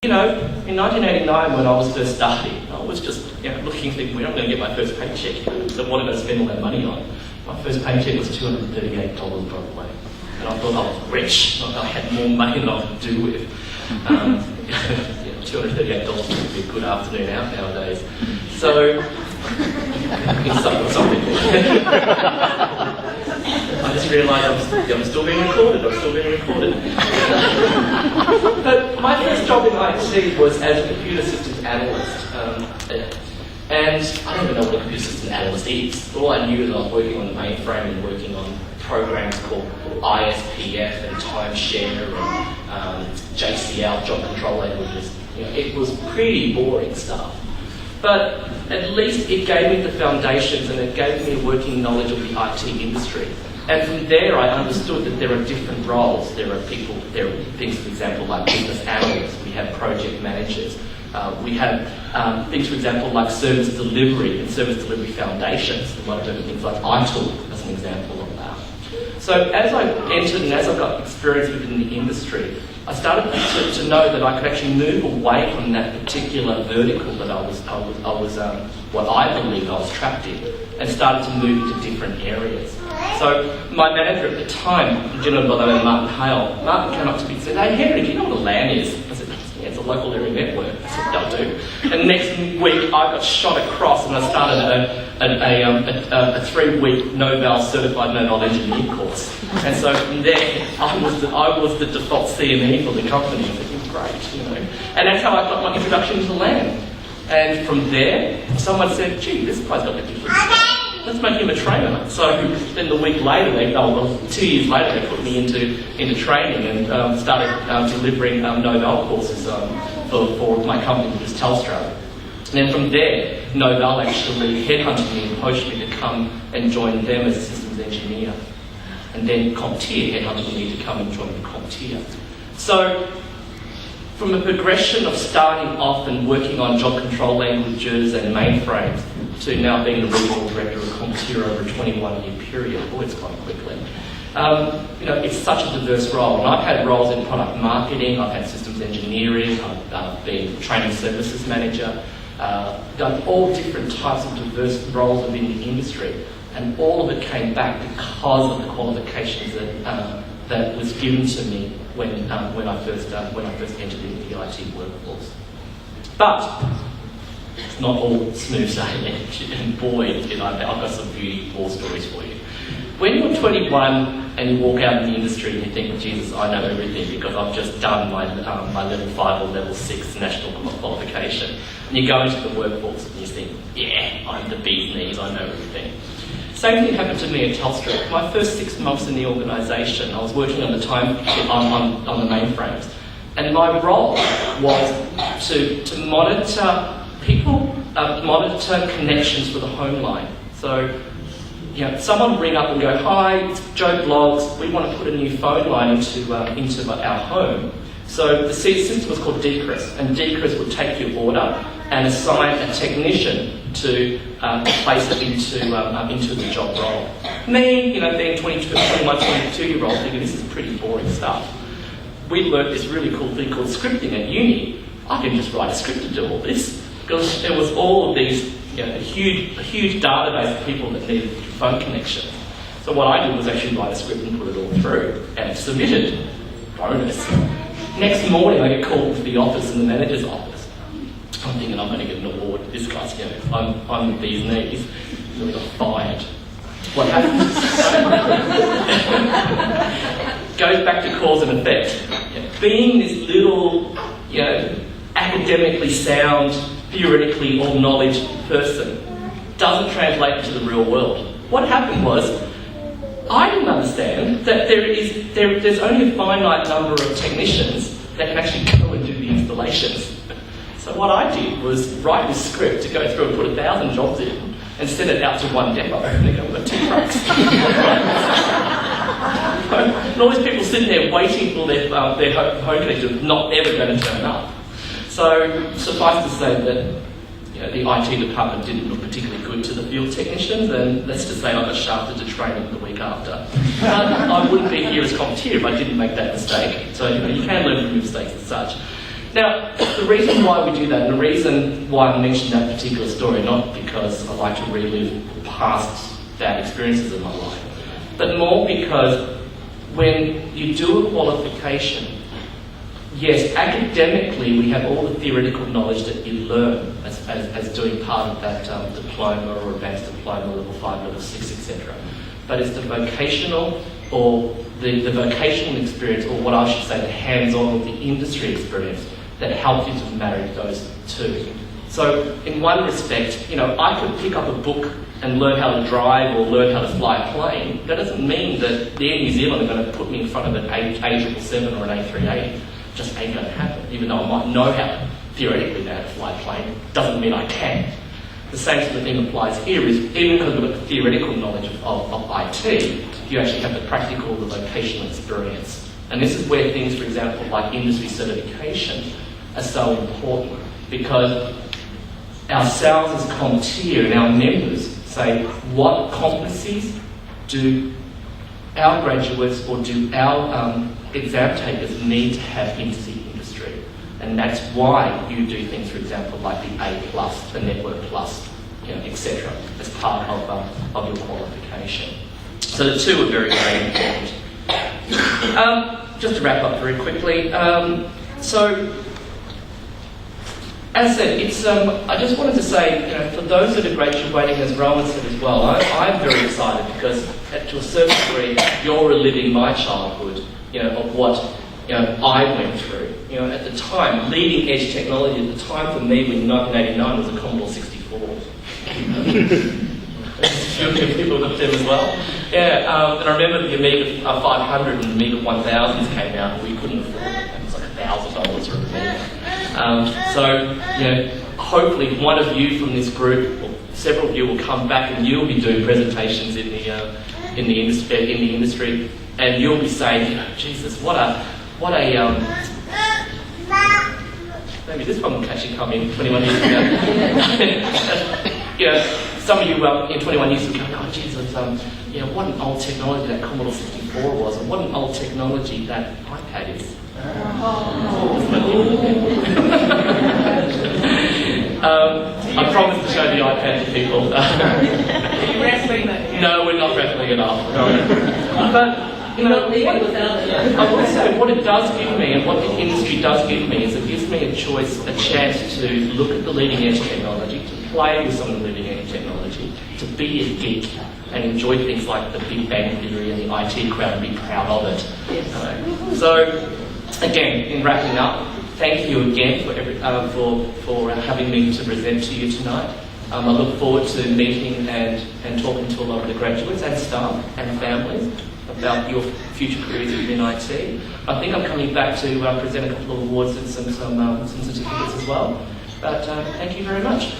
You know, in 1989 when I was first starting, I was just looking, thinking, we're not going to get my first paycheck, so what am I going to spend all that money on? My first paycheck was $238 probably, and I thought I was rich, I had more money than I could do with. $238 would be a good afternoon out nowadays. So, something. I just realised I'm still being recorded, But my first job in IT was as a computer systems analyst. And I don't even know what a computer systems analyst is. All I knew is I was working on the mainframe and working on programs called ISPF and timeshare and JCL, job control languages. It was pretty boring stuff. But at least it gave me the foundations and it gave me a working knowledge of the IT industry. And from there I understood that there are different roles. There are things, for example, like business analysts, we have project managers, we have things, for example, like service delivery and service delivery foundations. We might do things like iTool as an example of that. So as I entered and as I got experience within the industry, I started to know that I could actually move away from that particular vertical that I was what I believed I was trapped in, and started to move into different areas. So my manager at the time, a gentleman by the name of Martin Hale, Martin came up to me and said, "Hey Henry, do you know what a LAN is?" I said, "Yeah, it's a local area network." I said, "They'll do." And next week I got shot across and I started a 3-week no-val certified no-val engineer course. And so from there I was the default CME for the company. I said, "Great," And that's how I got my introduction to LAN. And from there, someone said, "Gee, this guy's got a different stuff. Let's make him a trainer." So then the week later, 2 years later, they put me into training and started delivering no-val courses for my company, which is Telstra. And then from there, no-val actually headhunted me and poached me to come and join them as a systems engineer. And then CompTIA headhunted me to come and join the CompTIA. So from a progression of starting off and working on job control languages and mainframes to now being the regional director of CompTIA over a 21-year period, it's gone quickly. It's such a diverse role. And I've had roles in product marketing, I've had systems engineering, I've been training services manager, done all different types of diverse roles within the industry. And all of it came back because of the qualifications that was given to me when I first entered into the IT workforce. But it's not all smooth sailing, and boy, I've got some beauty war stories for you. When you're 21 and you walk out in the industry and you think, "Jesus, I know everything because I've just done my level 5 or level 6 national qualification," and you go into the workforce and you think, "Yeah, I'm the bee's knees, I know everything." Same thing happened to me at Telstra. My first 6 months in the organisation, I was working on the mainframes, and my role was to monitor people, monitor connections for the home line. So, someone would ring up and go, "Hi, it's Joe Blogs. We want to put a new phone line into our home." So the system was called Decris, and Decris would take your order and assign a technician to place it into the job role. Me, being 21, 22-year-old, thinking this is pretty boring stuff. We learnt this really cool thing called scripting at uni. I can just write a script to do all this, because there was all of these, a huge database of people that needed phone connections. So what I did was actually write a script and put it all through, and submitted. Bonus. Next morning I get called to the office, in the manager's office. I'm thinking I'm going to get an award. This guy's, I'm the bee's knees. Really got fired. What happens? Goes back to cause and effect. Being this little, academically sound, theoretically all-knowledge person doesn't translate into the real world. What happened was, I didn't understand that there's only a finite number of technicians that can actually go and do the installations. So what I did was write this script to go through and put 1,000 jobs in and send it out to one depot. And they go, "We've got 2 trucks." And all these people sitting there waiting for their home connection, not ever going to turn up. So suffice to say that the IT department didn't look particularly good to the field technicians, and let's just say I got shafted to training the week after. I wouldn't be here as CompTIA if I didn't make that mistake. So you can learn from your mistakes and such. Now, the reason why we do that, and the reason why I mentioned that particular story, not because I like to relive past bad experiences in my life, but more because when you do a qualification, yes, academically we have all the theoretical knowledge that you learn as doing part of that diploma or advanced diploma, level 5, level 6, etc. But it's the vocational or the vocational experience, or what I should say, the hands-on or the industry experience that helps you to marry those two. So in one respect, you know, I could pick up a book and learn how to drive or learn how to fly a plane. That doesn't mean that the Air New Zealand are going to put me in front of an A777 or an A380. Just ain't going to happen. Even though I might know how, theoretically, how to fly a plane, doesn't mean I can. The same sort of thing applies here, is even because we've got the theoretical knowledge of IT, you actually have the practical, the vocational experience. And this is where things, for example, like industry certification are so important, because ourselves as CompTIA and our members say, what competencies do our graduates or do our exam takers need to have into the industry? And that's why you do things, for example, like the A+, the Network Plus, you know, etc., as part of your qualification. So the two are very, very important. Just to wrap up very quickly, so as I said, it's, I just wanted to say, you know, for those that are graduating, as Rowan said as well, I'm very excited because, to a certain degree, you're reliving my childhood, you know, of what, you know, I went through. You know, at the time, leading edge technology at the time for me in 1989 was a Commodore 64. A few people looked at them as well. Yeah, and I remember the Amiga 500 and the Amiga 1000s came out, and we couldn't afford it. It was like $1,000 for a Amiga. So, you know, hopefully one of you from this group, or several of you, will come back and you'll be doing presentations in the industry, and you'll be saying, you know, Jesus, what a maybe this one will actually come in 21 years ago. You know, some of you in 21 years ago, oh Jesus, you know, what an old technology that Commodore 64 was, and what an old technology that iPad is. I promise to show the iPad to people. Are you wrestling that? No, we're not wrestling it off. No. But, you know, I will say what it does give me, and what the industry does give me, is it gives me a choice, a chance to look at the leading edge technology, to play with some of the leading edge technology, to be a geek and enjoy things like the Big Bang Theory and the IT crowd and be proud of it. Yes. So, again, in wrapping up, thank you again for having me to present to you tonight. I look forward to meeting and talking to a lot of the graduates and staff and families about your future careers within IT. I think I'm coming back to present a couple of awards and some certificates as well. But thank you very much.